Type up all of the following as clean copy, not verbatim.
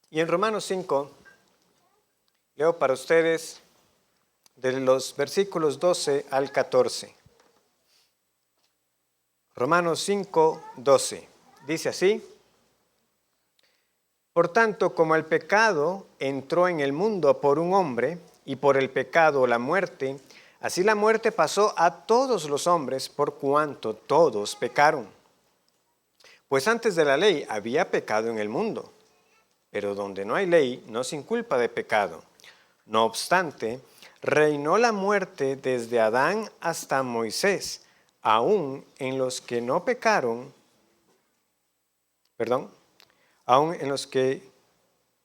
Y en Romanos 5, leo para ustedes de los versículos 12 al 14. Romanos 5, 12. Dice así: Por tanto, como el pecado entró en el mundo por un hombre, y por el pecado la muerte, así la muerte pasó a todos los hombres por cuanto todos pecaron. Pues antes de la ley había pecado en el mundo, pero donde no hay ley no se inculpa de pecado. No obstante, reinó la muerte desde Adán hasta Moisés, aun en los que no pecaron, aun en los que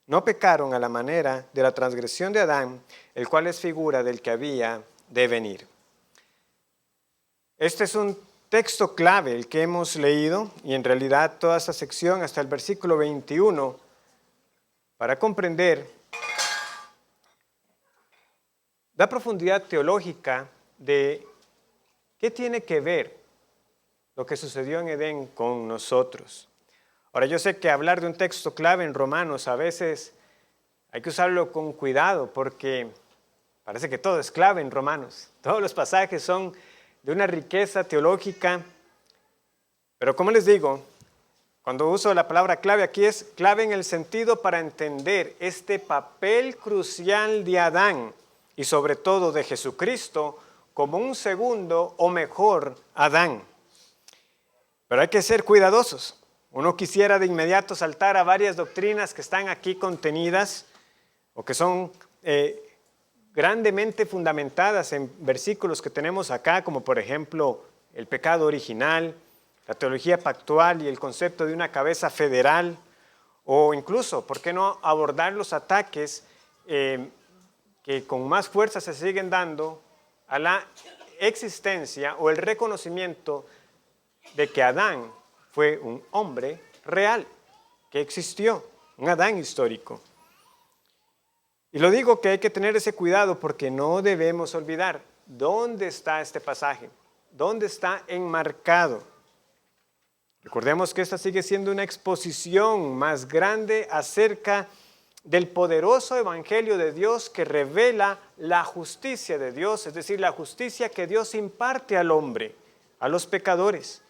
no pecaron a la manera de la transgresión de Adán, el cual es figura del que había de venir. Este es un texto clave, el que hemos leído, y en realidad toda esta sección hasta el versículo 21, para comprender, da profundidad teológica de qué tiene que ver lo que sucedió en Edén con nosotros. Ahora, yo sé que hablar de un texto clave en Romanos a veces hay que usarlo con cuidado porque parece que todo es clave en Romanos. Todos los pasajes son de una riqueza teológica, pero como les digo, cuando uso la palabra clave aquí es clave en el sentido para entender este papel crucial de Adán y sobre todo de Jesucristo como un segundo o mejor Adán. Pero hay que ser cuidadosos. Uno quisiera de inmediato saltar a varias doctrinas que están aquí contenidas o que son grandemente fundamentadas en versículos que tenemos acá, como por ejemplo el pecado original, la teología pactual y el concepto de una cabeza federal, o incluso, ¿por qué no abordar los ataques que con más fuerza se siguen dando a la existencia o el reconocimiento de que Adán fue un hombre real, que existió, un Adán histórico? Y lo digo que hay que tener ese cuidado porque no debemos olvidar dónde está este pasaje, dónde está enmarcado. Recordemos que esta sigue siendo una exposición más grande acerca del poderoso evangelio de Dios que revela la justicia de Dios, es decir, la justicia que Dios imparte al hombre, a los pecadores.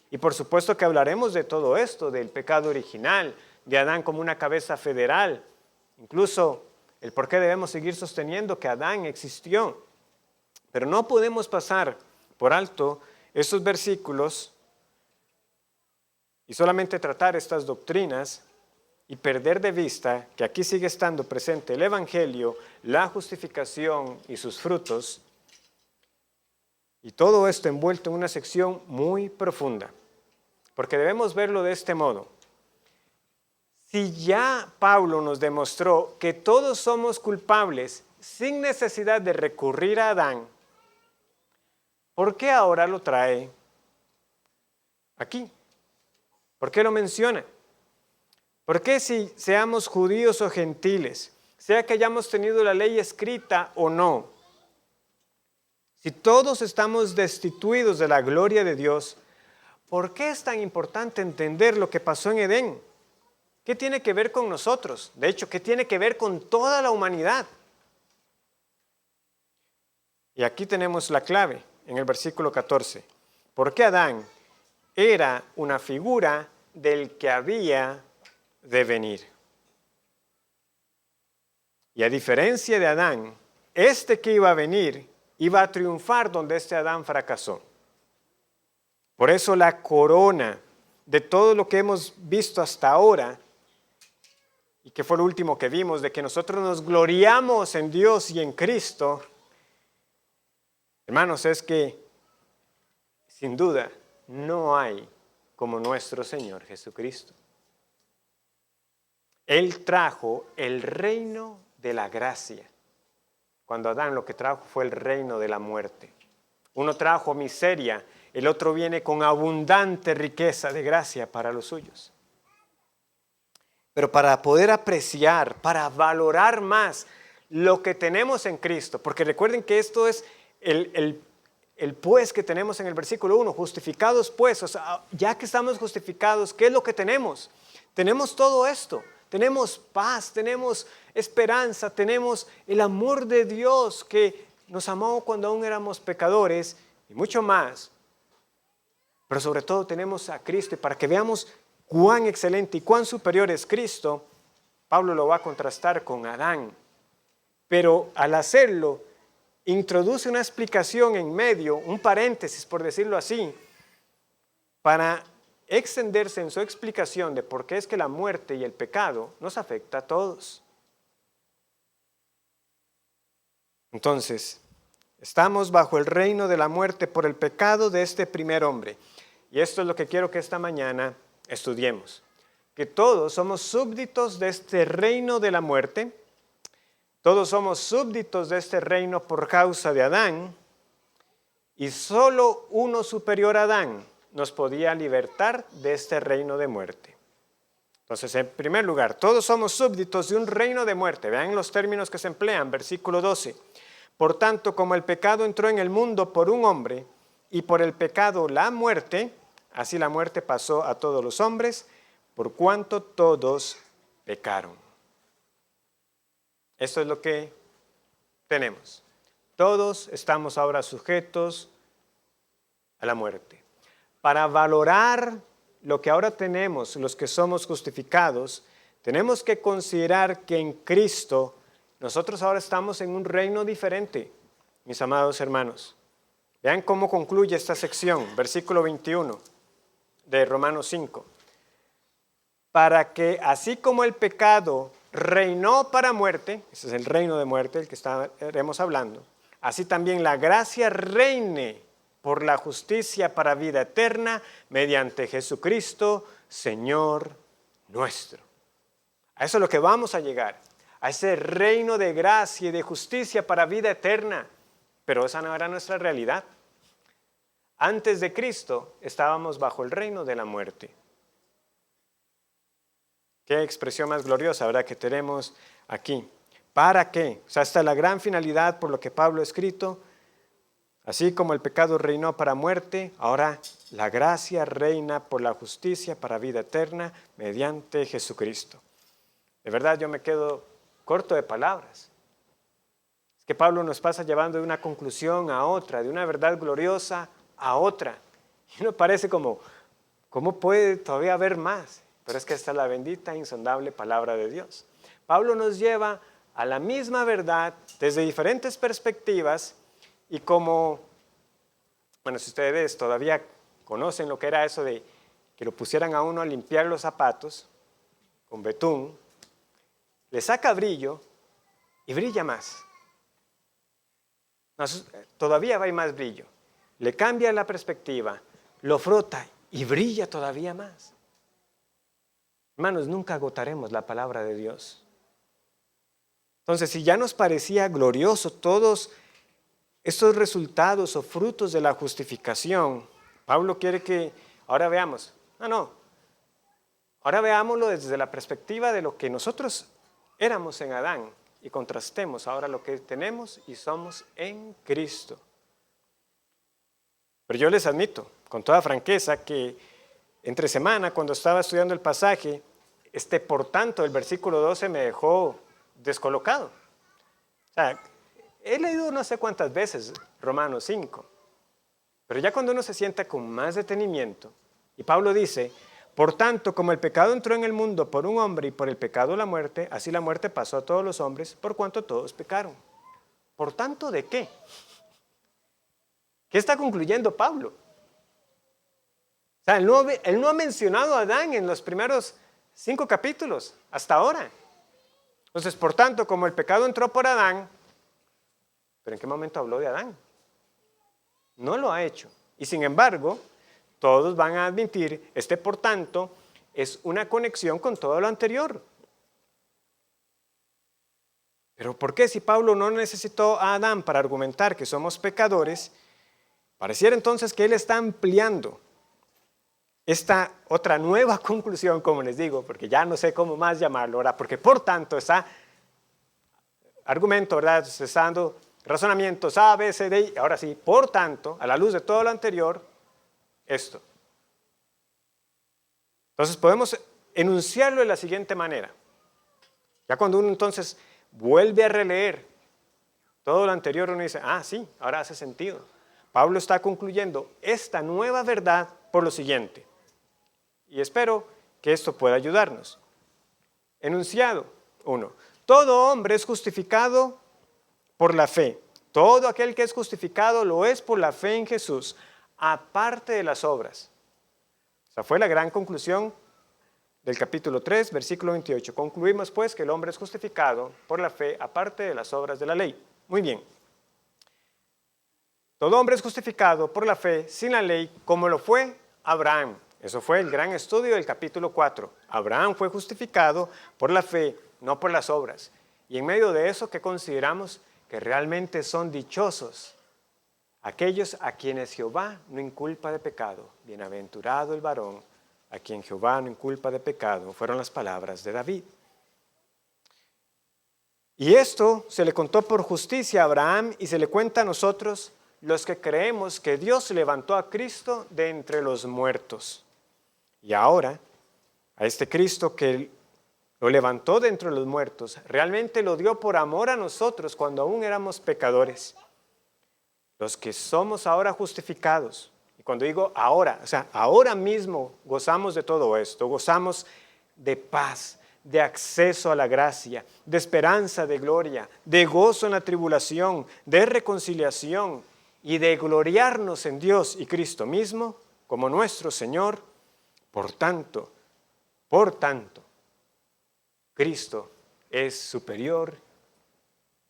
Y por supuesto que hablaremos de todo esto, del pecado original, de Adán como una cabeza federal, incluso el por qué debemos seguir sosteniendo que Adán existió. Pero no podemos pasar por alto estos versículos y solamente tratar estas doctrinas y perder de vista que aquí sigue estando presente el Evangelio, la justificación y sus frutos, y todo esto envuelto en una sección muy profunda, porque debemos verlo de este modo. Si ya Pablo nos demostró que todos somos culpables sin necesidad de recurrir a Adán, ¿por qué ahora lo trae aquí? ¿Por qué lo menciona? ¿Por qué si seamos judíos o gentiles, sea que hayamos tenido la ley escrita o no, si todos estamos destituidos de la gloria de Dios, ¿por qué es tan importante entender lo que pasó en Edén? ¿Qué tiene que ver con nosotros? De hecho, ¿qué tiene que ver con toda la humanidad? Y aquí tenemos la clave en el versículo 14. Porque Adán era una figura del que había de venir. Y a diferencia de Adán, este que iba a venir iba a triunfar donde este Adán fracasó. Por eso la corona de todo lo que hemos visto hasta ahora, y que fue lo último que vimos, de que nosotros nos gloriamos en Dios y en Cristo, hermanos, es que sin duda no hay como nuestro Señor Jesucristo. Él trajo el reino de la gracia, cuando Adán lo que trajo fue el reino de la muerte. Uno trajo miseria, el otro viene con abundante riqueza de gracia para los suyos. Pero para poder apreciar, para valorar más lo que tenemos en Cristo, porque recuerden que esto es el pues que tenemos en el versículo 1, justificados pues, o sea, ya que estamos justificados, ¿qué es lo que tenemos? Tenemos todo esto, tenemos paz, tenemos esperanza, tenemos el amor de Dios que nos amó cuando aún éramos pecadores y mucho más. Pero sobre todo tenemos a Cristo y para que veamos cuán excelente y cuán superior es Cristo, Pablo lo va a contrastar con Adán. Pero al hacerlo, introduce una explicación en medio, un paréntesis por decirlo así, para extenderse en su explicación de por qué es que la muerte y el pecado nos afecta a todos. Entonces, estamos bajo el reino de la muerte por el pecado de este primer hombre. Y esto es lo que quiero que esta mañana estudiemos. Que todos somos súbditos de este reino de la muerte. Todos somos súbditos de este reino por causa de Adán. Y solo uno superior a Adán nos podía libertar de este reino de muerte. Entonces, en primer lugar, todos somos súbditos de un reino de muerte. Vean los términos que se emplean, versículo 12. Por tanto, como el pecado entró en el mundo por un hombre, y por el pecado la muerte, así la muerte pasó a todos los hombres, por cuanto todos pecaron. Esto es lo que tenemos. Todos estamos ahora sujetos a la muerte. Para valorar lo que ahora tenemos, los que somos justificados, tenemos que considerar que en Cristo nosotros ahora estamos en un reino diferente, mis amados hermanos. Vean cómo concluye esta sección, versículo 21 de Romanos 5. Para que así como el pecado reinó para muerte, ese es el reino de muerte del que estaremos hablando, así también la gracia reine por la justicia para vida eterna mediante Jesucristo, Señor nuestro. A eso es lo que vamos a llegar, a ese reino de gracia y de justicia para vida eterna. Pero esa no era nuestra realidad. Antes de Cristo estábamos bajo el reino de la muerte. Qué expresión más gloriosa, ¿verdad?, que tenemos aquí. ¿Para qué? O sea, esta es la gran finalidad por lo que Pablo ha escrito. Así como el pecado reinó para muerte, ahora la gracia reina por la justicia para vida eterna mediante Jesucristo. De verdad yo me quedo corto de palabras. Es que Pablo nos pasa llevando de una conclusión a otra, de una verdad gloriosa a otra. Y uno parece como, ¿cómo puede todavía haber más? Pero es que esta es la bendita, insondable palabra de Dios. Pablo nos lleva a la misma verdad desde diferentes perspectivas. Y como, bueno, si ustedes todavía conocen lo que era eso de que lo pusieran a uno a limpiar los zapatos con betún, le saca brillo y brilla más. Todavía va y más brillo. Le cambia la perspectiva, lo frota y brilla todavía más. Hermanos, nunca agotaremos la palabra de Dios. Entonces, si ya nos parecía glorioso todos estos resultados o frutos de la justificación, Pablo quiere que ahora veamos, ahora veámoslo desde la perspectiva de lo que nosotros éramos en Adán y contrastemos ahora lo que tenemos y somos en Cristo. Pero yo les admito, con toda franqueza, que entre semana, cuando estaba estudiando el pasaje, por tanto, el versículo 12 me dejó descolocado. O sea, he leído no sé cuántas veces Romanos 5, pero ya cuando uno se sienta con más detenimiento, y Pablo dice, por tanto, como el pecado entró en el mundo por un hombre y por el pecado la muerte, así la muerte pasó a todos los hombres por cuanto todos pecaron. ¿Por tanto de qué? ¿Qué está concluyendo Pablo? O sea, él no ha mencionado a Adán en los primeros 5 capítulos, hasta ahora. Entonces, por tanto, como el pecado entró por Adán, ¿pero en qué momento habló de Adán? No lo ha hecho. Y sin embargo, todos van a admitir, por tanto, es una conexión con todo lo anterior. Pero ¿por qué si Pablo no necesitó a Adán para argumentar que somos pecadores? Pareciera entonces que él está ampliando esta otra nueva conclusión, como les digo, porque ya no sé cómo más llamarlo, ¿verdad? Porque por tanto está argumento, ¿verdad? Se está dando razonamientos A, B, C, D, y ahora sí, por tanto, a la luz de todo lo anterior, esto. Entonces podemos enunciarlo de la siguiente manera. Ya cuando uno entonces vuelve a releer todo lo anterior, uno dice, sí, ahora hace sentido. Pablo está concluyendo esta nueva verdad por lo siguiente. Y espero que esto pueda ayudarnos. Enunciado 1. Todo hombre es justificado por la fe. Todo aquel que es justificado lo es por la fe en Jesús, aparte de las obras. Esa fue la gran conclusión del capítulo 3, versículo 28. Concluimos pues que el hombre es justificado por la fe, aparte de las obras de la ley. Muy bien. Todo hombre es justificado por la fe sin la ley, como lo fue Abraham. Eso fue el gran estudio del capítulo 4. Abraham fue justificado por la fe, no por las obras. Y en medio de eso, ¿qué consideramos? Que realmente son dichosos aquellos a quienes Jehová no inculpa de pecado. Bienaventurado el varón a quien Jehová no inculpa de pecado. Fueron las palabras de David. Y esto se le contó por justicia a Abraham y se le cuenta a nosotros, los que creemos que Dios levantó a Cristo de entre los muertos. Y ahora, a este Cristo que lo levantó de entre los muertos, realmente lo dio por amor a nosotros cuando aún éramos pecadores. Los que somos ahora justificados, y cuando digo ahora, o sea, ahora mismo gozamos de todo esto, gozamos de paz, de acceso a la gracia, de esperanza, de gloria, de gozo en la tribulación, de reconciliación y de gloriarnos en Dios y Cristo mismo como nuestro Señor. Por tanto, Cristo es superior,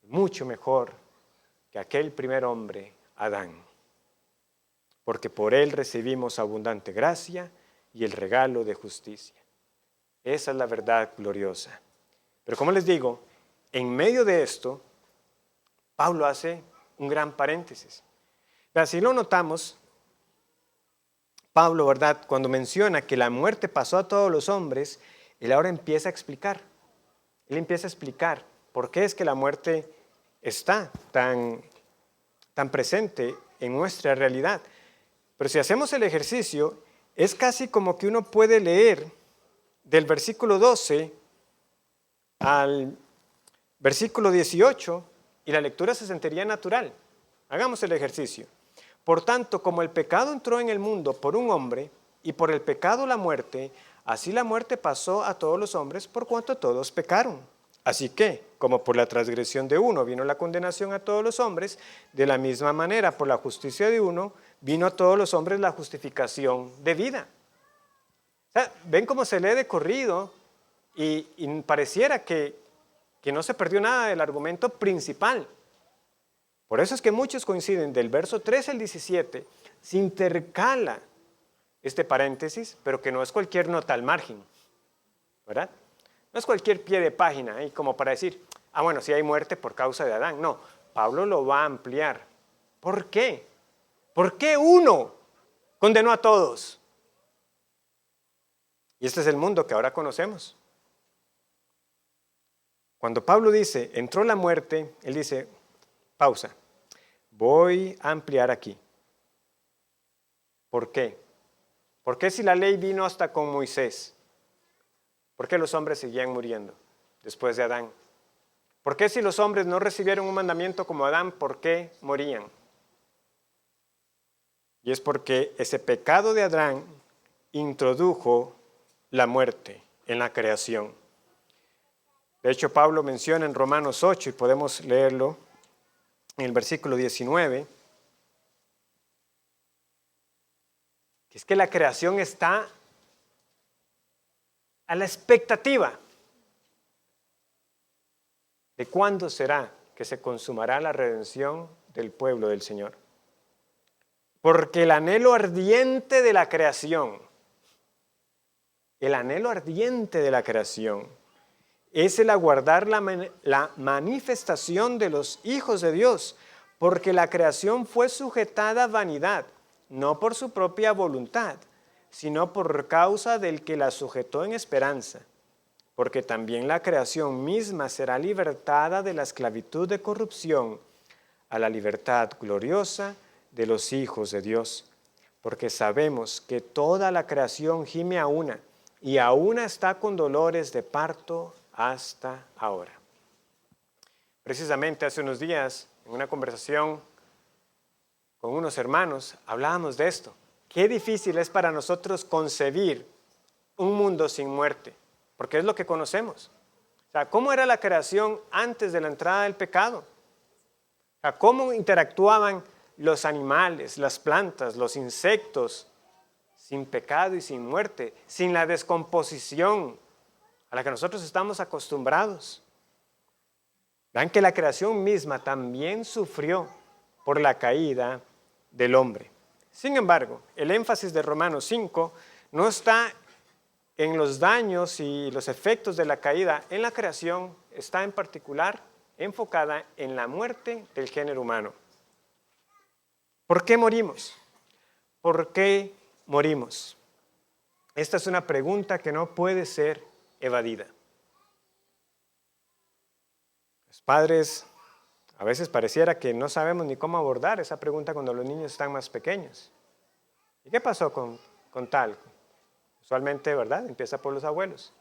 mucho mejor que aquel primer hombre, Adán, porque por él recibimos abundante gracia y el regalo de justicia. Esa es la verdad gloriosa. Pero como les digo, en medio de esto, Pablo hace un gran paréntesis. Si lo notamos, Pablo, ¿verdad?, cuando menciona que la muerte pasó a todos los hombres, él ahora empieza a explicar. Él empieza a explicar por qué es que la muerte está tan presente en nuestra realidad. Pero si hacemos el ejercicio, es casi como que uno puede leer del versículo 12 al versículo 18 y la lectura se sentiría natural. Hagamos el ejercicio. Por tanto, como el pecado entró en el mundo por un hombre y por el pecado la muerte, así la muerte pasó a todos los hombres por cuanto todos pecaron. Así que, como por la transgresión de uno vino la condenación a todos los hombres, de la misma manera por la justicia de uno vino a todos los hombres la justificación de vida. O sea, ven cómo se lee de corrido y pareciera que no se perdió nada del argumento principal. Por eso es que muchos coinciden del verso 13 al 17, se intercala este paréntesis, pero que no es cualquier nota al margen, ¿verdad? No es cualquier pie de página, como para decir, bueno, sí hay muerte por causa de Adán. No, Pablo lo va a ampliar. ¿Por qué? ¿Por qué uno condenó a todos? Y este es el mundo que ahora conocemos. Cuando Pablo dice, entró la muerte, él dice, pausa, voy a ampliar aquí. ¿Por qué? ¿Por qué si la ley vino hasta con Moisés? ¿Por qué los hombres seguían muriendo después de Adán? ¿Por qué si los hombres no recibieron un mandamiento como Adán, por qué morían? Y es porque ese pecado de Adán introdujo la muerte en la creación. De hecho, Pablo menciona en Romanos 8, y podemos leerlo en el versículo 19, que es que la creación está a la expectativa de cuándo será que se consumará la redención del pueblo del Señor. Porque el anhelo ardiente de la creación, es el aguardar la manifestación de los hijos de Dios, porque la creación fue sujetada a vanidad, no por su propia voluntad, sino por causa del que la sujetó en esperanza, porque también la creación misma será libertada de la esclavitud de corrupción a la libertad gloriosa de los hijos de Dios, porque sabemos que toda la creación gime a una, y a una está con dolores de parto hasta ahora. Precisamente hace unos días, en una conversación con unos hermanos, hablábamos de esto. Qué difícil es para nosotros concebir un mundo sin muerte, porque es lo que conocemos. O sea, ¿cómo era la creación antes de la entrada del pecado? O sea, ¿cómo interactuaban los animales, las plantas, los insectos, sin pecado y sin muerte, sin la descomposición a la que nosotros estamos acostumbrados? Vean que la creación misma también sufrió por la caída del hombre. Sin embargo, el énfasis de Romanos 5 no está en los daños y los efectos de la caída en la creación, está en particular enfocada en la muerte del género humano. ¿Por qué morimos? ¿Por qué morimos? Esta es una pregunta que no puede ser evadida. Los padres a veces pareciera que no sabemos ni cómo abordar esa pregunta cuando los niños están más pequeños. ¿Y qué pasó con tal? Usualmente, ¿verdad? Empieza por los abuelos.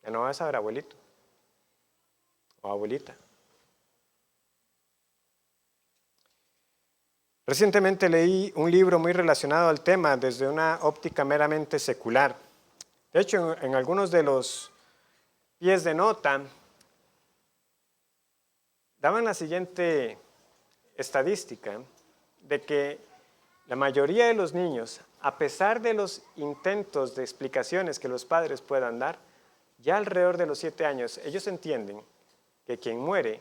Ya no vas a ver abuelito o abuelita. Recientemente leí un libro muy relacionado al tema desde una óptica meramente secular. De hecho, en algunos de los pies de nota daban la siguiente estadística de que la mayoría de los niños, a pesar de los intentos de explicaciones que los padres puedan dar, ya alrededor de los 7 años, ellos entienden que quien muere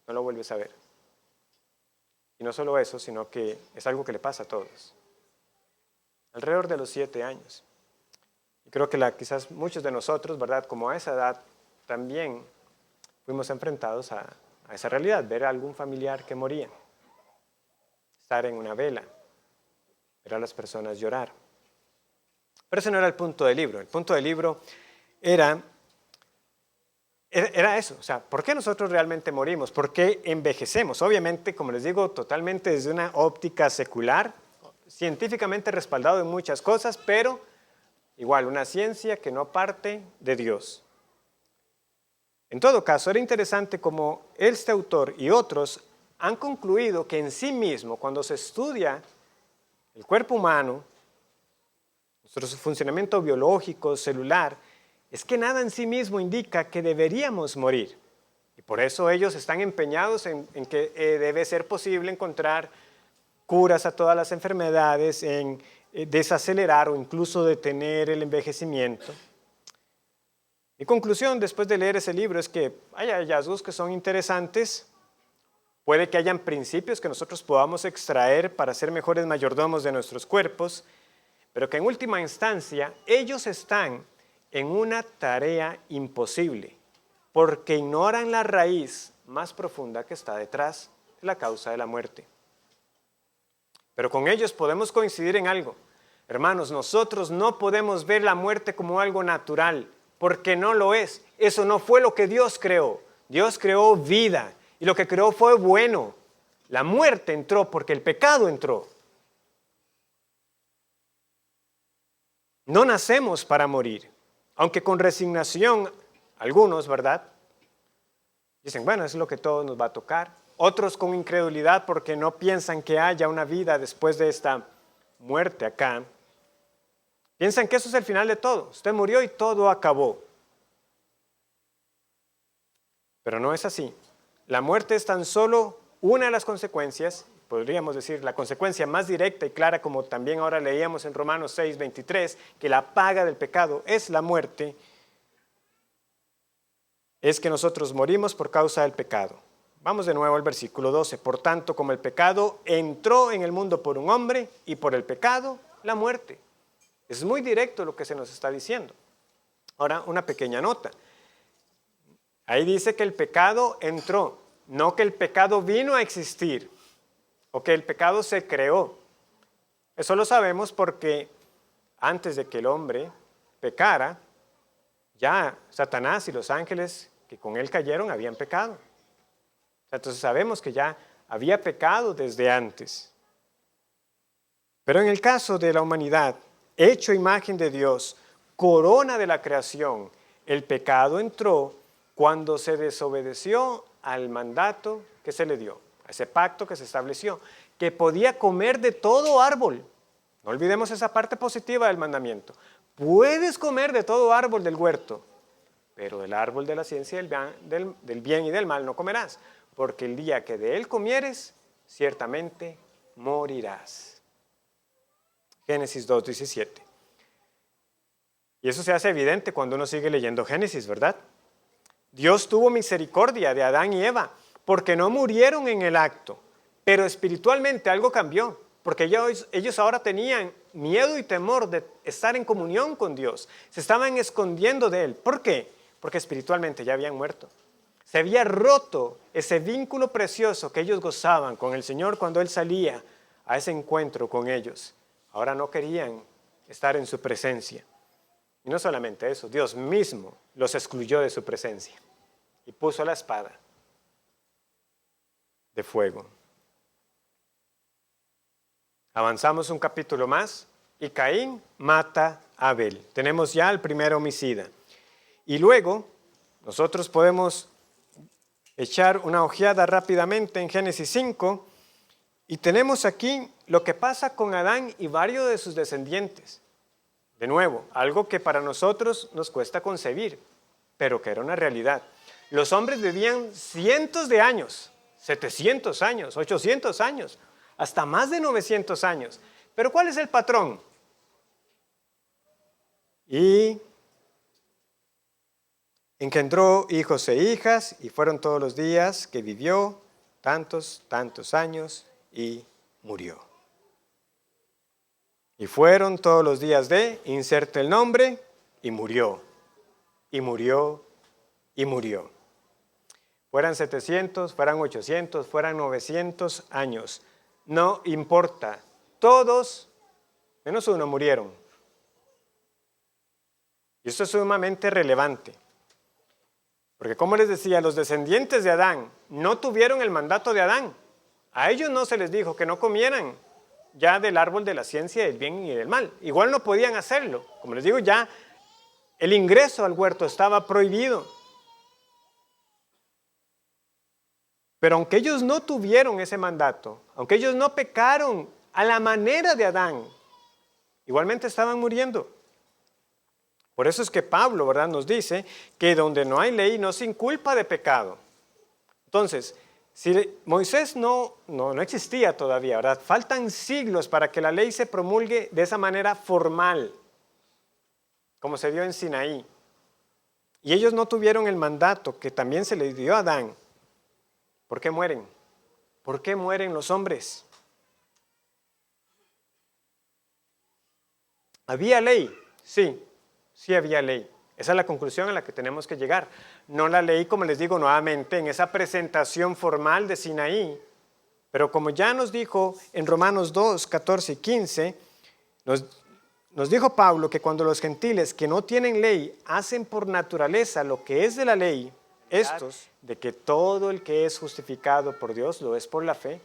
no lo vuelve a ver. Y no solo eso, sino que es algo que le pasa a todos. Alrededor de los 7 años. Y creo que quizás muchos de nosotros, ¿verdad? Como a esa edad, también fuimos enfrentados a esa realidad, ver a algún familiar que moría, estar en una vela, ver a las personas llorar. Pero ese no era el punto del libro. El punto del libro era eso, o sea, ¿por qué nosotros realmente morimos? ¿Por qué envejecemos? Obviamente, como les digo, totalmente desde una óptica secular, científicamente respaldado en muchas cosas, pero igual, una ciencia que no parte de Dios. En todo caso, era interesante como este autor y otros han concluido que en sí mismo, cuando se estudia el cuerpo humano, nuestro funcionamiento biológico, celular, es que nada en sí mismo indica que deberíamos morir. Y por eso ellos están empeñados en que debe ser posible encontrar curas a todas las enfermedades, en desacelerar o incluso detener el envejecimiento. Mi conclusión después de leer ese libro es que hay hallazgos que son interesantes, puede que hayan principios que nosotros podamos extraer para ser mejores mayordomos de nuestros cuerpos, pero que en última instancia ellos están en una tarea imposible, porque ignoran la raíz más profunda que está detrás de la causa de la muerte. Pero con ellos podemos coincidir en algo. Hermanos, nosotros no podemos ver la muerte como algo natural, porque no lo es. Eso no fue lo que Dios creó. Dios creó vida, y lo que creó fue bueno. La muerte entró porque el pecado entró. No nacemos para morir. Aunque con resignación, algunos, ¿verdad? Dicen, bueno, es lo que todo nos va a tocar. Otros con incredulidad porque no piensan que haya una vida después de esta muerte acá. Piensan que eso es el final de todo. Usted murió y todo acabó. Pero no es así. La muerte es tan solo una de las consecuencias, podríamos decir la consecuencia más directa y clara, como también ahora leíamos en Romanos 6:23, que la paga del pecado es la muerte, es que nosotros morimos por causa del pecado. Vamos de nuevo al versículo 12. Por tanto, como el pecado entró en el mundo por un hombre y por el pecado, la muerte. Es muy directo lo que se nos está diciendo. Ahora, una pequeña nota. Ahí dice que el pecado entró, no que el pecado vino a existir o que el pecado se creó. Eso lo sabemos porque antes de que el hombre pecara, ya Satanás y los ángeles que con él cayeron habían pecado. Entonces sabemos que ya había pecado desde antes. Pero en el caso de la humanidad, hecho imagen de Dios, corona de la creación, El pecado entró cuando se desobedeció al mandato que se le dio, a ese pacto que se estableció, que podía comer de todo árbol. No olvidemos esa parte positiva del mandamiento. Puedes comer de todo árbol del huerto, pero del árbol de la ciencia del bien y del mal no comerás, porque el día que de él comieres, ciertamente morirás. Génesis 2:17. Y eso se hace evidente cuando uno sigue leyendo Génesis, ¿verdad? Dios tuvo misericordia de Adán y Eva, porque no murieron en el acto, pero espiritualmente algo cambió, porque ellos ahora tenían miedo y temor de estar en comunión con Dios, se estaban escondiendo de Él. ¿Por qué? Porque espiritualmente ya habían muerto. Se había roto ese vínculo precioso que ellos gozaban con el Señor cuando Él salía a ese encuentro con ellos. Ahora no querían estar en su presencia. Y no solamente eso, Dios mismo los excluyó de su presencia y puso la espada de fuego. Avanzamos un capítulo más y Caín mata a Abel. Tenemos ya el primer homicida. Y luego nosotros podemos echar una ojeada rápidamente en Génesis 5 y tenemos aquí lo que pasa con Adán y varios de sus descendientes. De nuevo, algo que para nosotros nos cuesta concebir, pero que era una realidad. Los hombres vivían cientos de años, 700 años, 800 años, hasta más de 900 años. Pero ¿cuál es el patrón? Y engendró hijos e hijas, y fueron todos los días que vivió, tantos años, y murió. Y fueron todos los días de, inserte el nombre, y murió, y murió, y murió. Fueran 700, fueran 800, fueran 900 años. No importa, todos, menos uno, murieron. Y esto es sumamente relevante. Porque como les decía, los descendientes de Adán no tuvieron el mandato de Adán. A ellos no se les dijo que no comieran ya del árbol de la ciencia del bien y del mal. Igual no podían hacerlo. Como les digo, ya el ingreso al huerto estaba prohibido. Pero aunque ellos no tuvieron ese mandato, aunque ellos no pecaron a la manera de Adán, igualmente estaban muriendo. Por eso es que Pablo, ¿verdad?, nos dice que donde no hay ley no se inculpa de pecado. Entonces, si Moisés no existía todavía, ¿verdad? Faltan siglos para que la ley se promulgue de esa manera formal, como se dio en Sinaí. Y ellos no tuvieron el mandato que también se les dio a Adán. ¿Por qué mueren? ¿Por qué mueren los hombres? ¿Había ley? Sí había ley. Esa es la conclusión a la que tenemos que llegar. No la ley, como les digo nuevamente, en esa presentación formal de Sinaí, pero como ya nos dijo en Romanos 2, 14 y 15, nos dijo Pablo que cuando los gentiles que no tienen ley hacen por naturaleza lo que es de la ley, estos, de que todo el que es justificado por Dios lo es por la fe.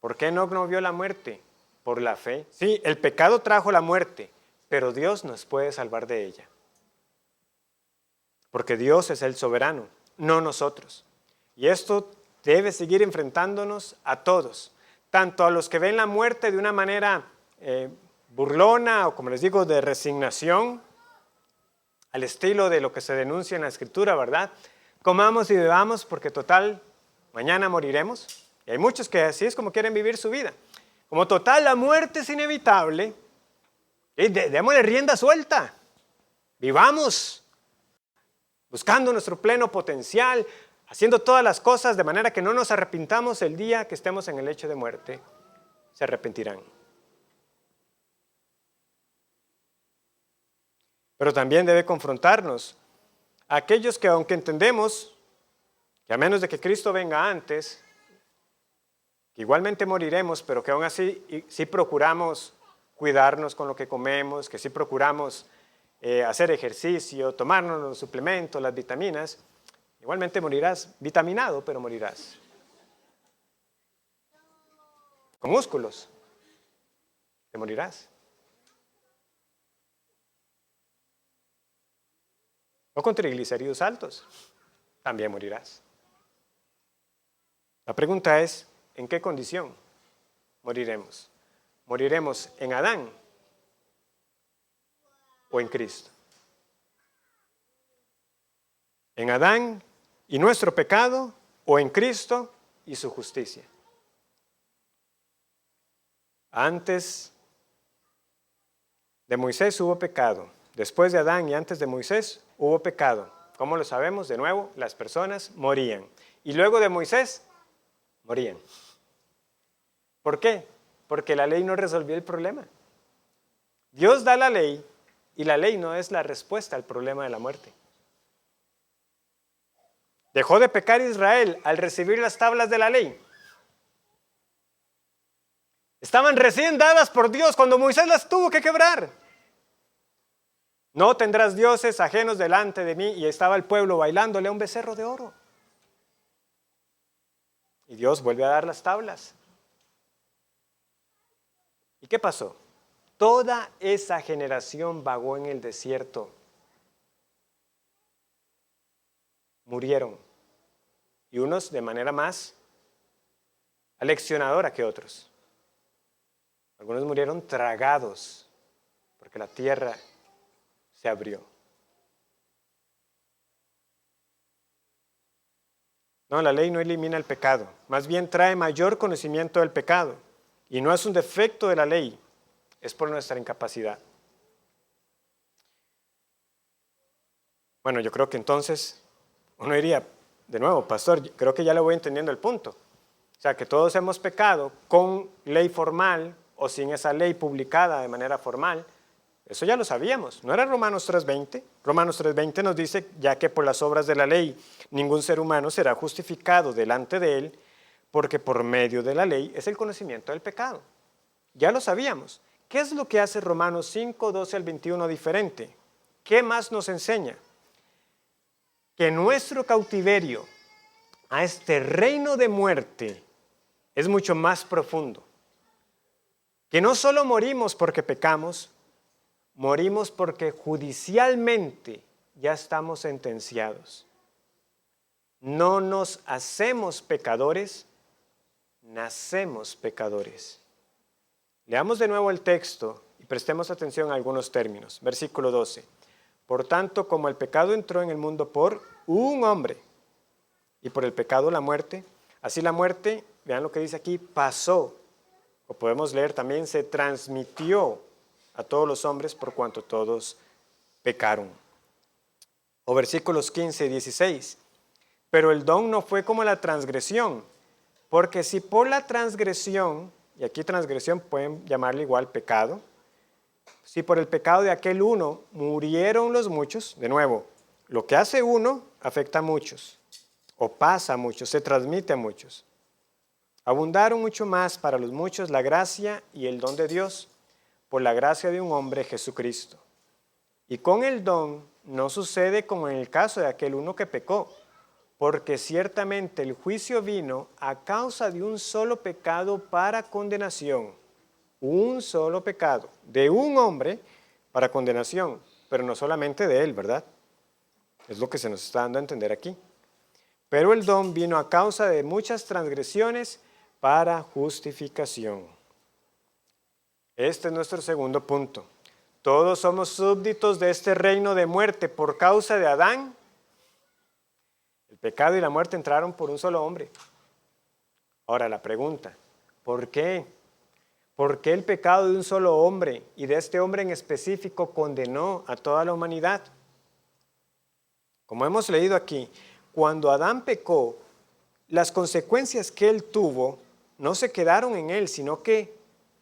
¿Por qué no vio la muerte? Por la fe. Sí, el pecado trajo la muerte, pero Dios nos puede salvar de ella. Porque Dios es el soberano, no nosotros. Y esto debe seguir enfrentándonos a todos, tanto a los que ven la muerte de una manera burlona o, como les digo, de resignación, al estilo de lo que se denuncia en la Escritura, ¿verdad? Comamos y bebamos porque total, mañana moriremos. Y hay muchos que así es como quieren vivir su vida. Como total, la muerte es inevitable, démosle rienda suelta. Vivamos buscando nuestro pleno potencial, haciendo todas las cosas de manera que no nos arrepintamos el día que estemos en el lecho de muerte. Se arrepentirán. Pero también debe confrontarnos a aquellos que, aunque entendemos que a menos de que Cristo venga antes, que igualmente moriremos, pero que aún así sí procuramos cuidarnos con lo que comemos, que sí procuramos hacer ejercicio, tomarnos los suplementos, las vitaminas, igualmente morirás vitaminado, pero morirás. Con músculos, te morirás. o con triglicéridos altos, también morirás. La pregunta es, ¿en qué condición moriremos? ¿Moriremos en Adán o en Cristo? ¿En Adán y nuestro pecado o en Cristo y su justicia? Antes de Moisés hubo pecado. Después de Adán y antes de Moisés hubo pecado. ¿Cómo lo sabemos? De nuevo, las personas morían. Y luego de Moisés, morían. ¿Por qué? Porque la ley no resolvió el problema. Dios da la ley y la ley no es la respuesta al problema de la muerte. Dejó de pecar Israel al recibir las tablas de la ley. Estaban recién dadas por Dios cuando Moisés las tuvo que quebrar. No tendrás dioses ajenos delante de mí. Y estaba el pueblo bailándole a un becerro de oro. Y Dios vuelve a dar las tablas. ¿Y qué pasó? Toda esa generación vagó en el desierto. Murieron. Y unos de manera más aleccionadora que otros. Algunos murieron tragados porque la tierra se abrió. No, la ley no elimina el pecado, más bien trae mayor conocimiento del pecado. Y no es un defecto de la ley, es por nuestra incapacidad. Bueno, yo creo que entonces uno diría, de nuevo, pastor, creo que ya le voy entendiendo el punto. O sea, que todos hemos pecado con ley formal o sin esa ley publicada de manera formal. Eso ya lo sabíamos, ¿no era Romanos 3:20? Romanos 3:20 nos dice, ya que por las obras de la ley ningún ser humano será justificado delante de él, porque por medio de la ley es el conocimiento del pecado. Ya lo sabíamos. ¿Qué es lo que hace Romanos 5:12 al 21 diferente? ¿Qué más nos enseña? Que nuestro cautiverio a este reino de muerte es mucho más profundo. Que no solo morimos porque pecamos, morimos porque judicialmente ya estamos sentenciados. No nos hacemos pecadores, nacemos pecadores. Leamos de nuevo el texto y prestemos atención a algunos términos. Versículo 12. Por tanto, como el pecado entró en el mundo por un hombre, y por el pecado la muerte, así la muerte, vean lo que dice aquí, pasó. O podemos leer también, se transmitió a todos los hombres por cuanto todos pecaron. O versículos 15 y 16. Pero el don no fue como la transgresión, porque si por la transgresión, y aquí transgresión pueden llamarle igual pecado, si por el pecado de aquel uno murieron los muchos, de nuevo, lo que hace uno afecta a muchos, o pasa a muchos, se transmite a muchos. Abundaron mucho más para los muchos la gracia y el don de Dios, por la gracia de un hombre, Jesucristo. Y con el don no sucede como en el caso de aquel uno que pecó, porque ciertamente el juicio vino a causa de un solo pecado para condenación. Un solo pecado de un hombre para condenación, pero no solamente de él, ¿verdad? Es lo que se nos está dando a entender aquí. Pero el don vino a causa de muchas transgresiones para justificación. Este es nuestro segundo punto. Todos somos súbditos de este reino de muerte por causa de Adán. El pecado y la muerte entraron por un solo hombre. Ahora la pregunta, ¿por qué? ¿Por qué el pecado de un solo hombre y de este hombre en específico condenó a toda la humanidad? Como hemos leído aquí, cuando Adán pecó, las consecuencias que él tuvo no se quedaron en él, sino que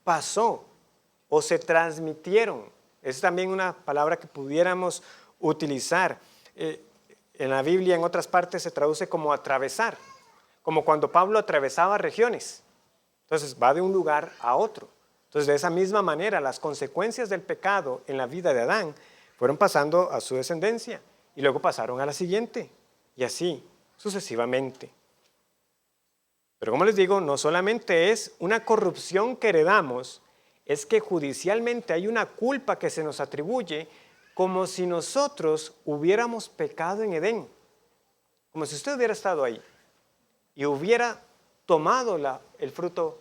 pasó o se transmitieron. Es también una palabra que pudiéramos utilizar. En la Biblia, en otras partes, se traduce como atravesar, como cuando Pablo atravesaba regiones. Entonces, va de un lugar a otro. Entonces, de esa misma manera, las consecuencias del pecado en la vida de Adán fueron pasando a su descendencia y luego pasaron a la siguiente, y así sucesivamente. Pero como les digo, no solamente es una corrupción que heredamos, es que judicialmente hay una culpa que se nos atribuye como si nosotros hubiéramos pecado en Edén, como si usted hubiera estado ahí y hubiera tomado el fruto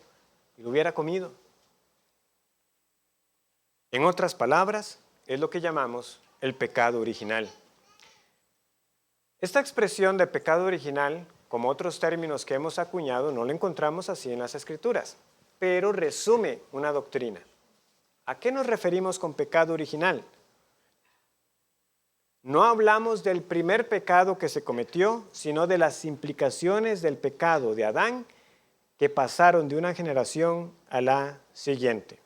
y lo hubiera comido. En otras palabras, es lo que llamamos el pecado original. Esta expresión de pecado original, como otros términos que hemos acuñado, no la encontramos así en las Escrituras, pero resume una doctrina. ¿A qué nos referimos con pecado original? No hablamos del primer pecado que se cometió, sino de las implicaciones del pecado de Adán que pasaron de una generación a la siguiente.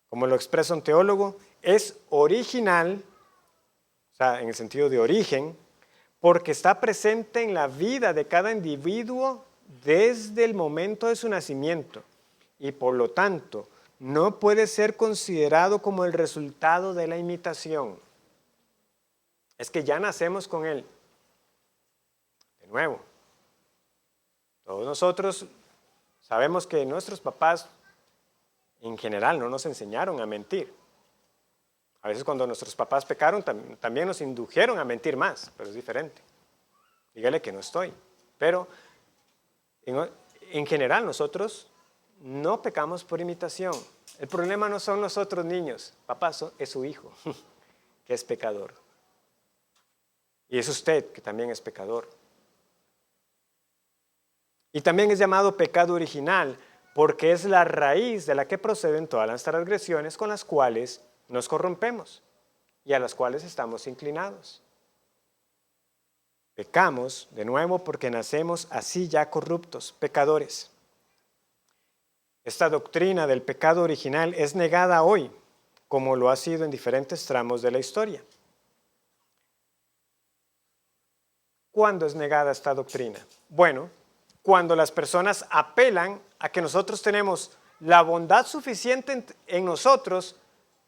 Como lo expresa un teólogo, es original, o sea, en el sentido de origen, porque está presente en la vida de cada individuo desde el momento de su nacimiento y por lo tanto no puede ser considerado como el resultado de la imitación. Es que ya nacemos con él. De nuevo, todos nosotros sabemos que nuestros papás en general no nos enseñaron a mentir. A veces cuando nuestros papás pecaron también nos indujeron a mentir más, pero es diferente. Dígale que no estoy. Pero en general nosotros no pecamos por imitación. El problema no son los otros niños. Papá es su hijo, que es pecador. Y es usted, que también es pecador. Y también es llamado pecado original, porque es la raíz de la que proceden todas las transgresiones con las cuales nos corrompemos y a las cuales estamos inclinados. Pecamos de nuevo porque nacemos así ya corruptos, pecadores. Esta doctrina del pecado original es negada hoy, como lo ha sido en diferentes tramos de la historia. ¿Cuándo es negada esta doctrina? Bueno, cuando las personas apelan a que nosotros tenemos la bondad suficiente en nosotros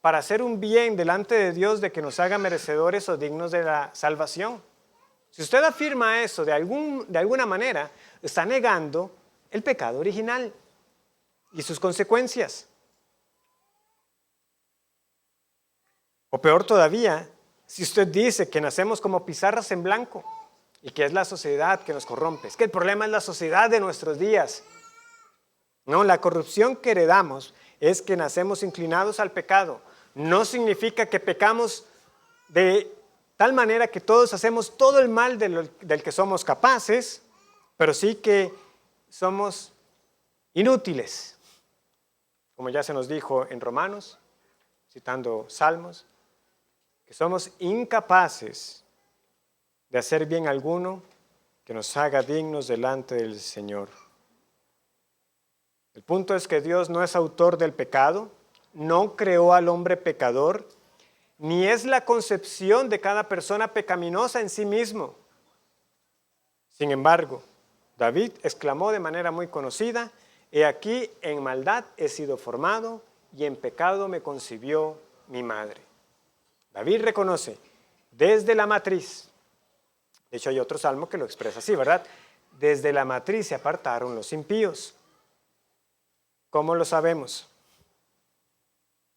para hacer un bien delante de Dios de que nos haga merecedores o dignos de la salvación. Si usted afirma eso de alguna manera, está negando el pecado original y sus consecuencias. O peor todavía, si usted dice que nacemos como pizarras en blanco y que es la sociedad que nos corrompe. Es que el problema es la sociedad de nuestros días. No, la corrupción que heredamos es que nacemos inclinados al pecado. No significa que pecamos de tal manera que todos hacemos todo el mal del que somos capaces, pero sí que somos inútiles. Como ya se nos dijo en Romanos, citando Salmos, que somos incapaces de hacer bien alguno que nos haga dignos delante del Señor. El punto es que Dios no es autor del pecado, no creó al hombre pecador, ni es la concepción de cada persona pecaminosa en sí mismo. Sin embargo, David exclamó de manera muy conocida: he aquí, en maldad he sido formado y en pecado me concibió mi madre. David reconoce desde la matriz. De hecho, hay otro salmo que lo expresa así, ¿verdad? Desde la matriz se apartaron los impíos. ¿Cómo lo sabemos?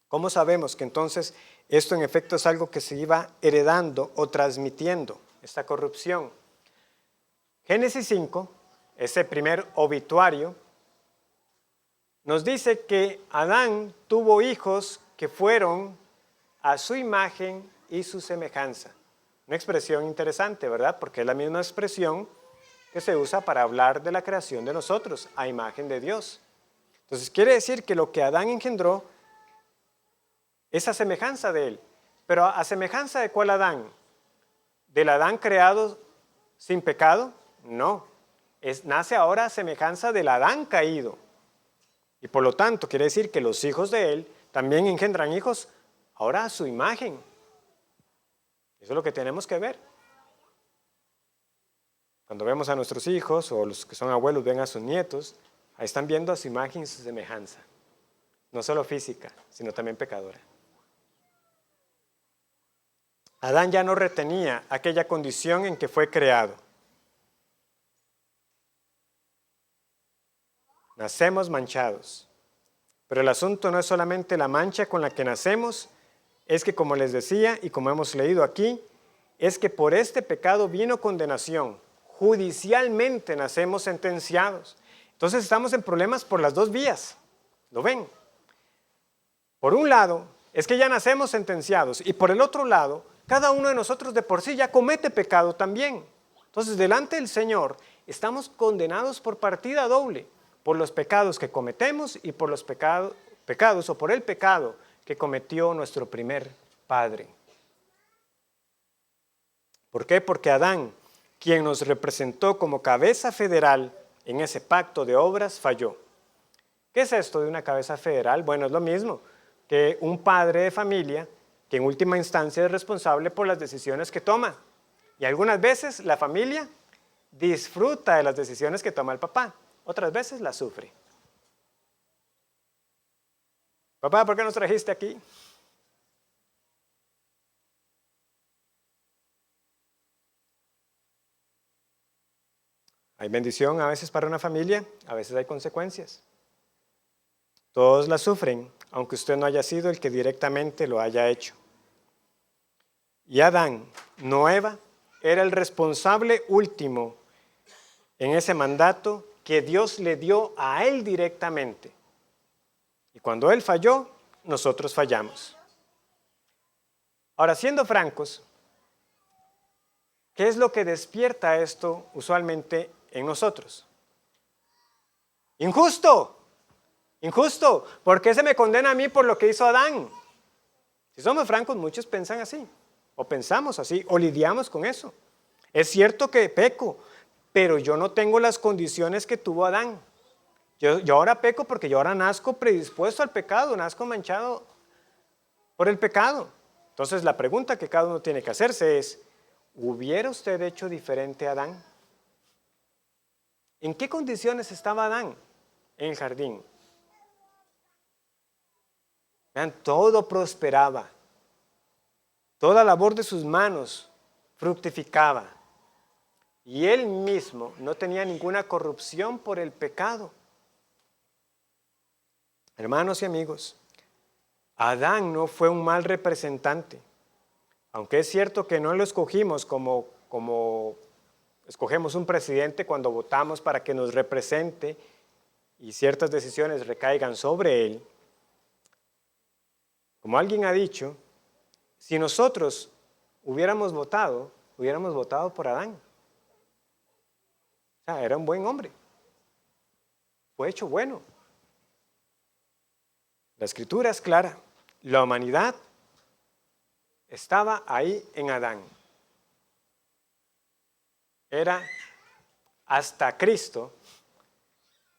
¿Cómo sabemos que entonces esto en efecto es algo que se iba heredando o transmitiendo, esta corrupción? Génesis 5, ese primer obituario, nos dice que Adán tuvo hijos que fueron a su imagen y su semejanza. Una expresión interesante, ¿verdad? Porque es la misma expresión que se usa para hablar de la creación de nosotros, a imagen de Dios. Entonces quiere decir que lo que Adán engendró es a semejanza de él. Pero ¿a semejanza de cuál Adán? ¿Del Adán creado sin pecado? No. Nace ahora a semejanza del Adán caído. Y por lo tanto quiere decir que los hijos de él también engendran hijos ahora a su imagen. Eso es lo que tenemos que ver. Cuando vemos a nuestros hijos o los que son abuelos ven a sus nietos, ahí están viendo a su imagen y su semejanza. No solo física, sino también pecadora. Adán ya no retenía aquella condición en que fue creado. Nacemos manchados. Pero el asunto no es solamente la mancha con la que nacemos, es que, como les decía y como hemos leído aquí, es que por este pecado vino condenación. Judicialmente nacemos sentenciados. Entonces estamos en problemas por las dos vías. ¿Lo ven? Por un lado, es que ya nacemos sentenciados, y por el otro lado, cada uno de nosotros de por sí ya comete pecado también. Entonces, delante del Señor, estamos condenados por partida doble, por los pecados que cometemos y por los pecados o por el pecado que cometió nuestro primer padre. ¿Por qué? Porque Adán, quien nos representó como cabeza federal en ese pacto de obras, falló. ¿Qué es esto de una cabeza federal? Bueno, es lo mismo que un padre de familia que en última instancia es responsable por las decisiones que toma. Y algunas veces la familia disfruta de las decisiones que toma el papá, otras veces las sufre. Papá, ¿por qué nos trajiste aquí? Hay bendición a veces para una familia, a veces hay consecuencias. Todos las sufren, aunque usted no haya sido el que directamente lo haya hecho. Y Adán, no Eva, era el responsable último en ese mandato que Dios le dio a él directamente. Y cuando él falló, nosotros fallamos. Ahora, siendo francos, ¿qué es lo que despierta esto usualmente en nosotros? Injusto. Injusto. ¿Por qué se me condena a mí por lo que hizo Adán? Si somos francos, muchos piensan así, o pensamos así, o lidiamos con eso. Es cierto que peco, pero yo no tengo las condiciones que tuvo Adán. Yo ahora peco porque yo ahora nazco predispuesto al pecado, nazco manchado por el pecado. Entonces la pregunta que cada uno tiene que hacerse es, ¿hubiera usted hecho diferente a Adán? ¿En qué condiciones estaba Adán en el jardín? Vean, todo prosperaba. Toda labor de sus manos fructificaba. Y él mismo no tenía ninguna corrupción por el pecado. Hermanos y amigos, Adán no fue un mal representante. Aunque es cierto que no lo escogimos como escogemos un presidente cuando votamos para que nos represente y ciertas decisiones recaigan sobre él. Como alguien ha dicho, si nosotros hubiéramos votado por Adán. O sea, era un buen hombre. Fue hecho bueno. La escritura es clara. La humanidad estaba ahí en Adán. Era hasta Cristo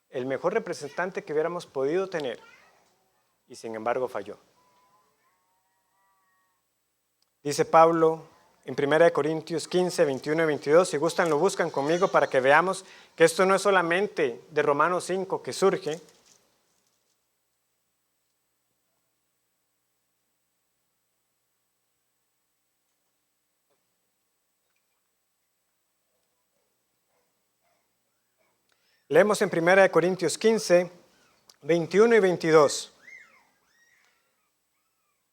el mejor representante que hubiéramos podido tener y sin embargo falló. Dice Pablo en 1 Corintios 15, 21 y 22, si gustan lo buscan conmigo para que veamos que esto no es solamente de Romanos 5 que surge. Leemos en 1 Corintios 15, 21 y 22.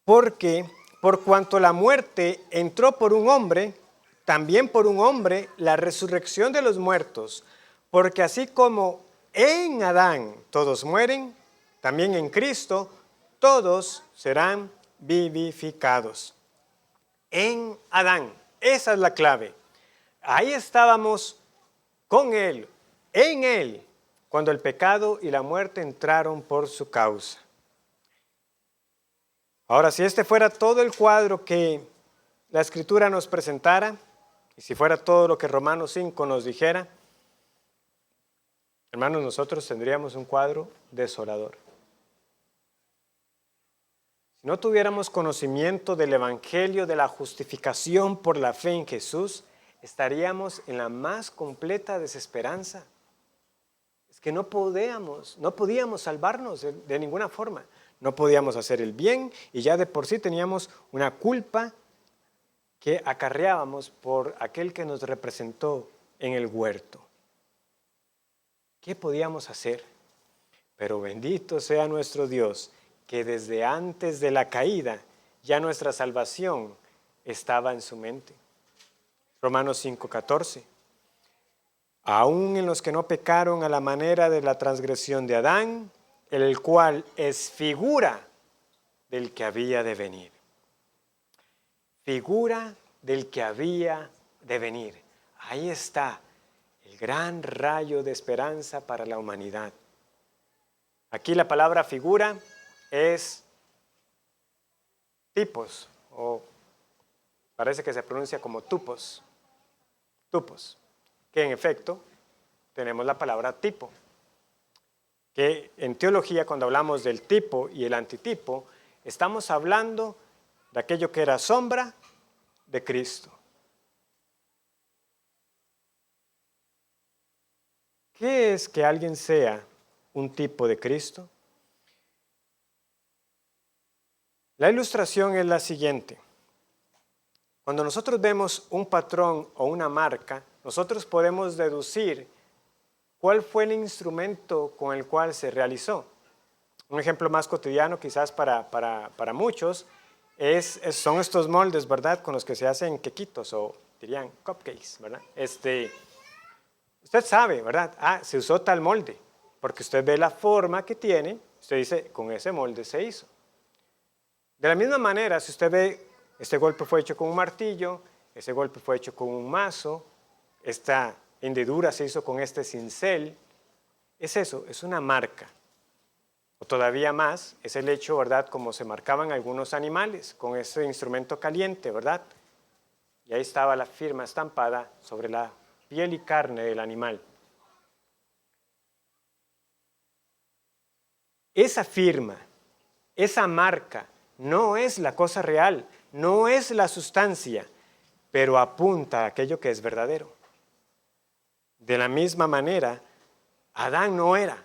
Porque por cuanto la muerte entró por un hombre, también por un hombre la resurrección de los muertos, porque así como en Adán todos mueren, también en Cristo todos serán vivificados. En Adán, esa es la clave. Ahí estábamos con Él, en Él, cuando el pecado y la muerte entraron por su causa. Ahora, si este fuera todo el cuadro que la Escritura nos presentara, y si fuera todo lo que Romanos 5 nos dijera, hermanos, nosotros tendríamos un cuadro desolador. Si no tuviéramos conocimiento del Evangelio de la justificación por la fe en Jesús, estaríamos en la más completa desesperanza. Es que no podíamos salvarnos de ninguna forma. No podíamos hacer el bien y ya de por sí teníamos una culpa que acarreábamos por aquel que nos representó en el huerto. ¿Qué podíamos hacer? Pero bendito sea nuestro Dios, que desde antes de la caída ya nuestra salvación estaba en su mente. Romanos 5:14. Aún en los que no pecaron a la manera de la transgresión de Adán, el cual es figura del que había de venir. Figura del que había de venir. Ahí está el gran rayo de esperanza para la humanidad. Aquí la palabra figura es tipos, o parece que se pronuncia como tupos. Tupos, que en efecto tenemos la palabra tipo. Que en teología, cuando hablamos del tipo y el antitipo, estamos hablando de aquello que era sombra de Cristo. ¿Qué es que alguien sea un tipo de Cristo? La ilustración es la siguiente. Cuando nosotros vemos un patrón o una marca, nosotros podemos deducir cuál fue el instrumento con el cual se realizó. Un ejemplo más cotidiano quizás para muchos son estos moldes, ¿verdad? Con los que se hacen quequitos o dirían cupcakes, ¿verdad? Usted sabe, ¿verdad? Se usó tal molde, porque usted ve la forma que tiene, usted dice, con ese molde se hizo. De la misma manera, si usted ve, este golpe fue hecho con un martillo, ese golpe fue hecho con un mazo, esta hendidura se hizo con este cincel, es eso, es una marca. O todavía más, es el hecho, ¿verdad?, como se marcaban algunos animales, con ese instrumento caliente, ¿verdad? Y ahí estaba la firma estampada sobre la piel y carne del animal. Esa firma, esa marca, no es la cosa real, no es la sustancia, pero apunta a aquello que es verdadero. De la misma manera, Adán no era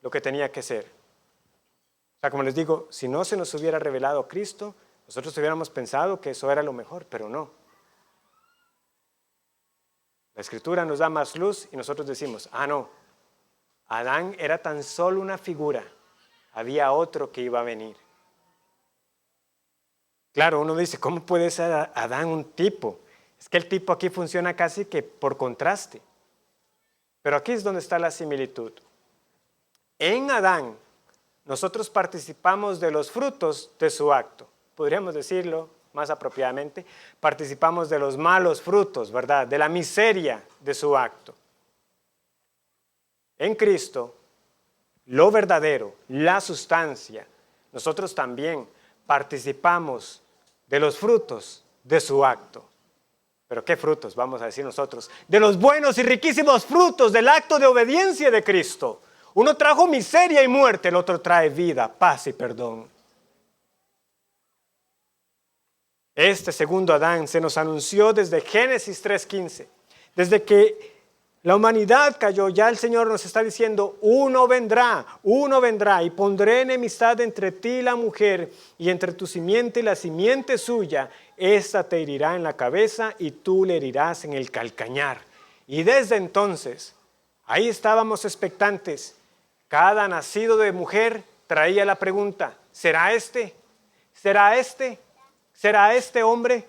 lo que tenía que ser. O sea, como les digo, si no se nos hubiera revelado Cristo, nosotros hubiéramos pensado que eso era lo mejor, pero no. La Escritura nos da más luz y nosotros decimos, no, Adán era tan solo una figura, había otro que iba a venir. Claro, uno dice, ¿cómo puede ser Adán un tipo? Es que el tipo aquí funciona casi que por contraste. Pero aquí es donde está la similitud. En Adán, nosotros participamos de los frutos de su acto. Podríamos decirlo más apropiadamente, participamos de los malos frutos, ¿verdad? De la miseria de su acto. En Cristo, lo verdadero, la sustancia, nosotros también participamos de los frutos de su acto. ¿Pero qué frutos vamos a decir nosotros? De los buenos y riquísimos frutos del acto de obediencia de Cristo. Uno trajo miseria y muerte, el otro trae vida, paz y perdón. Este segundo Adán se nos anunció desde Génesis 3:15. Desde que la humanidad cayó, ya el Señor nos está diciendo, uno vendrá y pondré enemistad entre ti y la mujer y entre tu simiente y la simiente suya. Esta te herirá en la cabeza y tú le herirás en el calcañar. Y desde entonces, ahí estábamos expectantes. Cada nacido de mujer traía la pregunta, ¿será este? ¿Será este? ¿Será este hombre?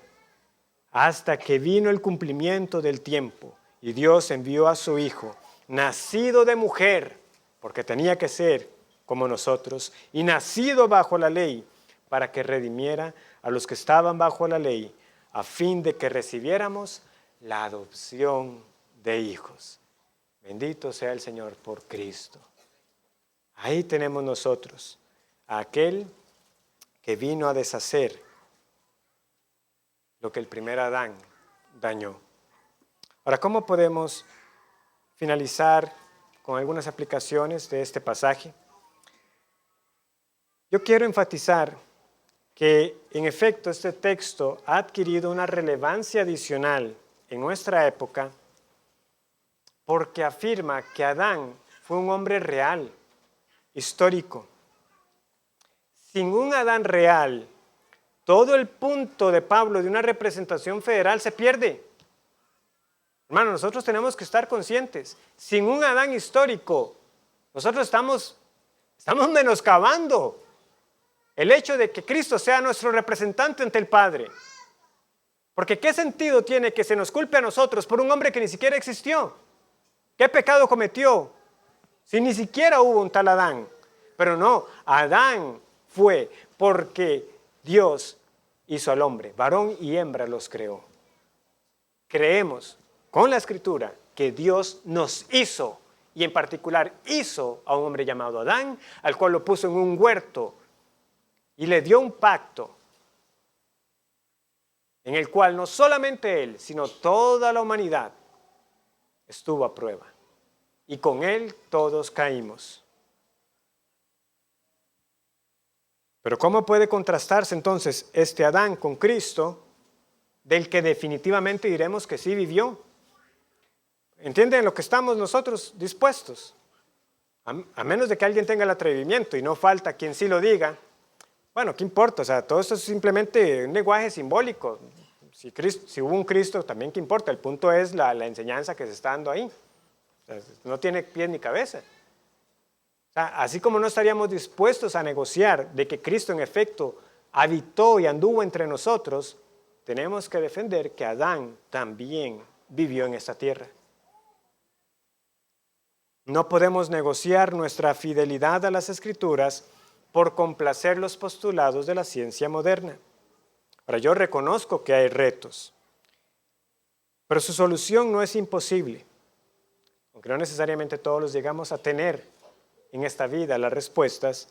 Hasta que vino el cumplimiento del tiempo y Dios envió a su Hijo, nacido de mujer, porque tenía que ser como nosotros, y nacido bajo la ley, para que redimiera a los que estaban bajo la ley, a fin de que recibiéramos la adopción de hijos. Bendito sea el Señor por Cristo. Ahí tenemos nosotros a aquel que vino a deshacer lo que el primer Adán dañó. Ahora, ¿cómo podemos finalizar con algunas aplicaciones de este pasaje? Yo quiero enfatizar que, en efecto, este texto ha adquirido una relevancia adicional en nuestra época porque afirma que Adán fue un hombre real, histórico. Sin un Adán real, todo el punto de Pablo de una representación federal se pierde. Hermano, nosotros tenemos que estar conscientes. Sin un Adán histórico, nosotros estamos menoscabando el hecho de que Cristo sea nuestro representante ante el Padre. Porque ¿qué sentido tiene que se nos culpe a nosotros por un hombre que ni siquiera existió? ¿Qué pecado cometió? Si ni siquiera hubo un tal Adán. Pero no, Adán fue porque Dios hizo al hombre, varón y hembra los creó. Creemos con la Escritura que Dios nos hizo, y en particular hizo a un hombre llamado Adán, al cual lo puso en un huerto y le dio un pacto en el cual no solamente él, sino toda la humanidad estuvo a prueba. Y con él todos caímos. Pero ¿cómo puede contrastarse entonces este Adán con Cristo, del que definitivamente diremos que sí vivió? ¿Entienden lo que estamos nosotros dispuestos? A menos de que alguien tenga el atrevimiento, y no falta quien sí lo diga. Bueno, ¿qué importa? O sea, todo esto es simplemente un lenguaje simbólico. Si hubo un Cristo, también ¿qué importa? El punto es la enseñanza que se está dando ahí. O sea, no tiene pies ni cabeza. O sea, así como no estaríamos dispuestos a negociar de que Cristo en efecto habitó y anduvo entre nosotros, tenemos que defender que Adán también vivió en esta tierra. No podemos negociar nuestra fidelidad a las Escrituras por complacer los postulados de la ciencia moderna. Ahora, yo reconozco que hay retos, pero su solución no es imposible, aunque no necesariamente todos los llegamos a tener en esta vida las respuestas,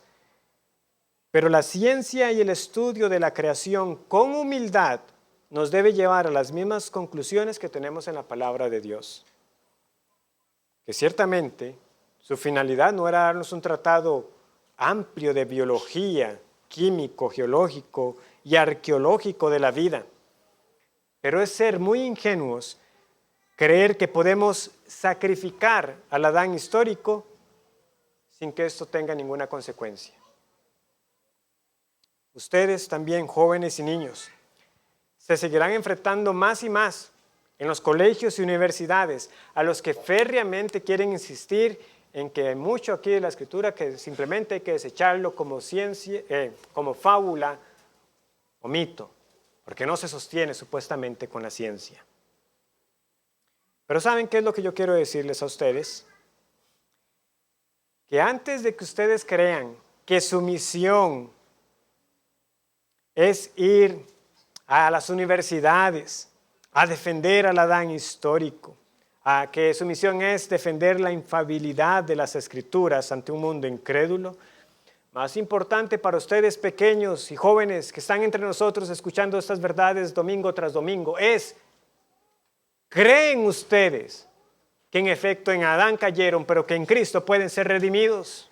pero la ciencia y el estudio de la creación con humildad nos debe llevar a las mismas conclusiones que tenemos en la palabra de Dios. Que ciertamente su finalidad no era darnos un tratado amplio de biología, químico, geológico y arqueológico de la vida, pero es ser muy ingenuos creer que podemos sacrificar al Adán histórico sin que esto tenga ninguna consecuencia. Ustedes también, jóvenes y niños, se seguirán enfrentando más y más en los colegios y universidades a los que férreamente quieren insistir en que hay mucho aquí de la Escritura que simplemente hay que desecharlo como ciencia, como fábula o mito, porque no se sostiene supuestamente con la ciencia. Pero ¿saben qué es lo que yo quiero decirles a ustedes? Que antes de que ustedes crean que su misión es ir a las universidades a defender al Adán histórico, a que su misión es defender la infalibilidad de las Escrituras ante un mundo incrédulo, más importante para ustedes pequeños y jóvenes que están entre nosotros escuchando estas verdades domingo tras domingo es: ¿creen ustedes que en efecto en Adán cayeron, pero que en Cristo pueden ser redimidos?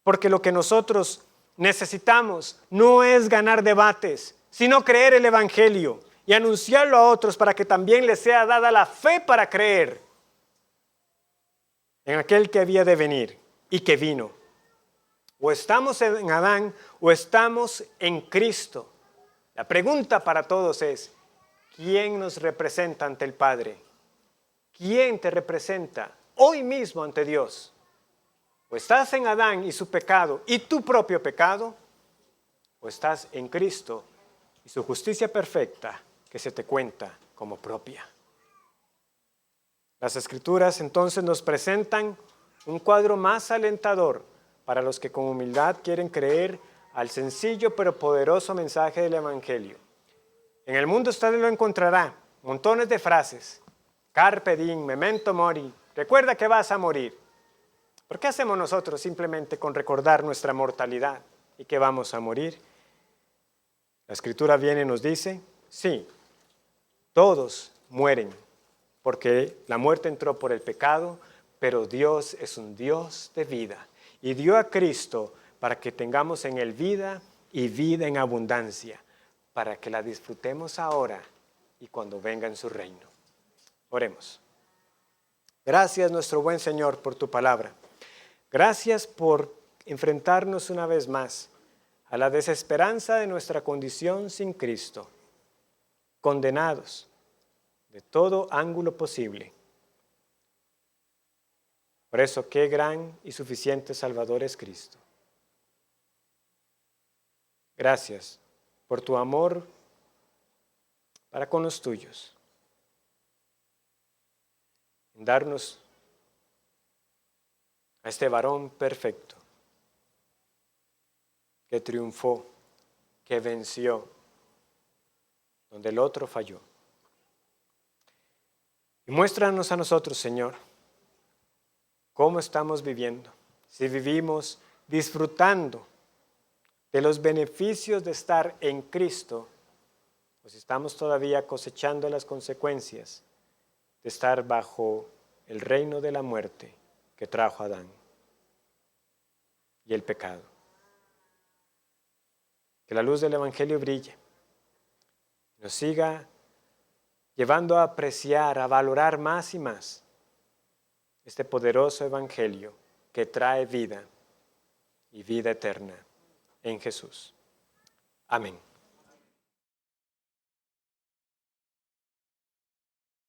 Porque lo que nosotros necesitamos no es ganar debates, sino creer el Evangelio y anunciarlo a otros para que también les sea dada la fe para creer en aquel que había de venir y que vino. O estamos en Adán o estamos en Cristo. La pregunta para todos es: ¿quién nos representa ante el Padre? ¿Quién te representa hoy mismo ante Dios? O estás en Adán y su pecado y tu propio pecado, o estás en Cristo y su justicia perfecta que se te cuenta como propia. Las Escrituras entonces nos presentan un cuadro más alentador para los que con humildad quieren creer al sencillo pero poderoso mensaje del Evangelio. En el mundo usted lo encontrará, montones de frases: carpe diem, memento mori, recuerda que vas a morir. ¿Por qué hacemos nosotros simplemente con recordar nuestra mortalidad y que vamos a morir? La Escritura viene y nos dice: sí, todos mueren, porque la muerte entró por el pecado, pero Dios es un Dios de vida y dio a Cristo para que tengamos en él vida y vida en abundancia, para que la disfrutemos ahora y cuando venga en su reino. Oremos. Gracias, nuestro buen Señor, por tu palabra. Gracias por enfrentarnos una vez más a la desesperanza de nuestra condición sin Cristo, condenados de todo ángulo posible. Por eso, qué gran y suficiente Salvador es Cristo. Gracias por tu amor para con los tuyos, en darnos a este varón perfecto que triunfó, que venció, donde el otro falló. Y muéstranos a nosotros, Señor, cómo estamos viviendo, si vivimos disfrutando de los beneficios de estar en Cristo, o si estamos todavía cosechando las consecuencias de estar bajo el reino de la muerte que trajo Adán y el pecado. Que la luz del Evangelio brille, nos siga llevando a apreciar, a valorar más y más este poderoso Evangelio que trae vida y vida eterna en Jesús. Amén.